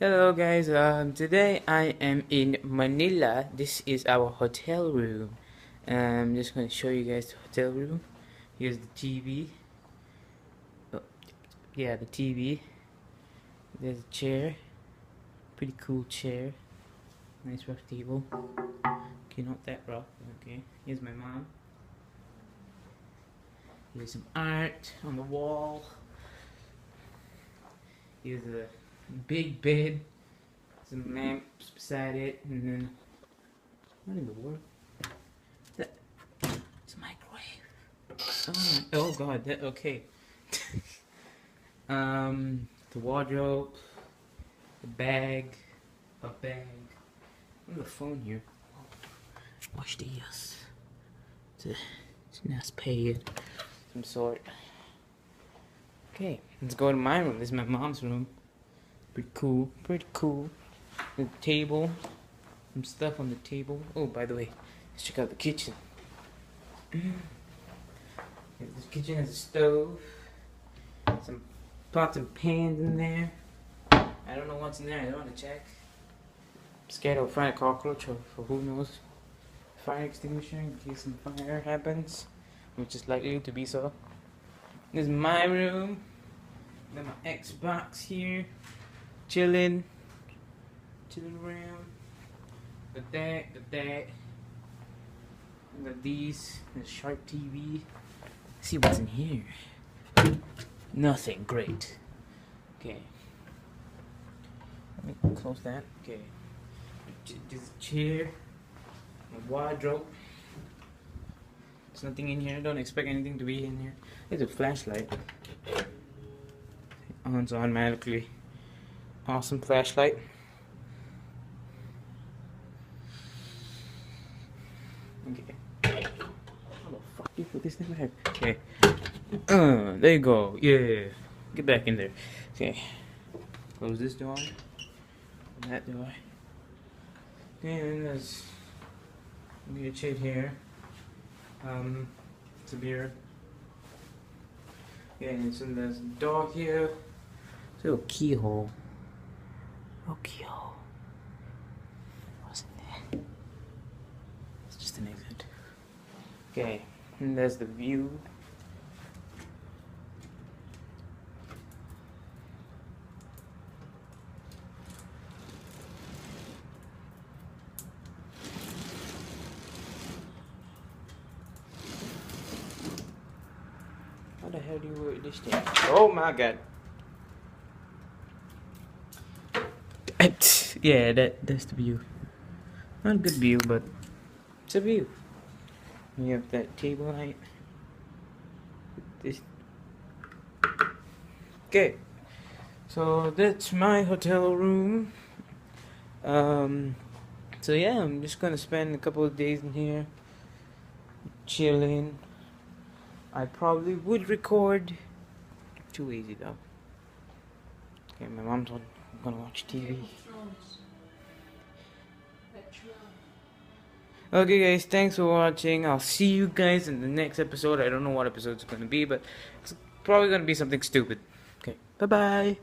Hello guys, today I am in Manila. This is our hotel room. I'm just going to show you guys the hotel room. Here's the TV. Oh, yeah, the TV. There's a chair. Pretty cool chair. Nice rough table. Okay, not that rough. Okay, here's my mom. Here's some art on the wall. Here's a big bed. Some lamps beside it, and then what in the world? It's a microwave. Oh god, that okay. The wardrobe, the bag, a bag. On the phone here. Watch these. It's a nice pad, some sort. Okay, let's go to my room. This is my mom's room. Pretty cool. Pretty cool. The table, some stuff on the table. Oh, by the way, let's check out the kitchen. This kitchen has a stove, some pots and pans in there. I don't know what's in there. I don't want to check. I'm scared I'll find a cockroach or who knows. Fire extinguisher in case some fire happens, which is likely to be so. This is my room. Got my Xbox here, chilling around. Got that. Got these. The Shark TV. Let's see what's in here. Nothing. Great. Okay. Let me close that. Okay. This chair. A wardrobe. There's nothing in here. Don't expect anything to be in here. There's a flashlight. It ons automatically. Awesome flashlight. Okay. How the fuck do you put this thing back? Okay. There you go. Yeah. Get back in there. Okay. Close this door. And that door. Okay, and there's a shade here. It's a beer. Okay, and so there's a door here. It's a little keyhole. Oh, keyhole. What's in there? It's just an exit. Okay, and there's the view. How the hell do you work this thing? Oh my god. Yeah, that's the view. Not a good view, but it's a view. You have that table light. This. Okay. So that's my hotel room. So yeah, I'm just gonna spend a couple of days in here, chilling. I probably would record. Too easy though. Okay, my mom's gonna watch TV. Okay guys, thanks for watching. I'll see you guys in the next episode. I don't know what episode it's gonna be, but it's probably gonna be something stupid. Okay, bye bye.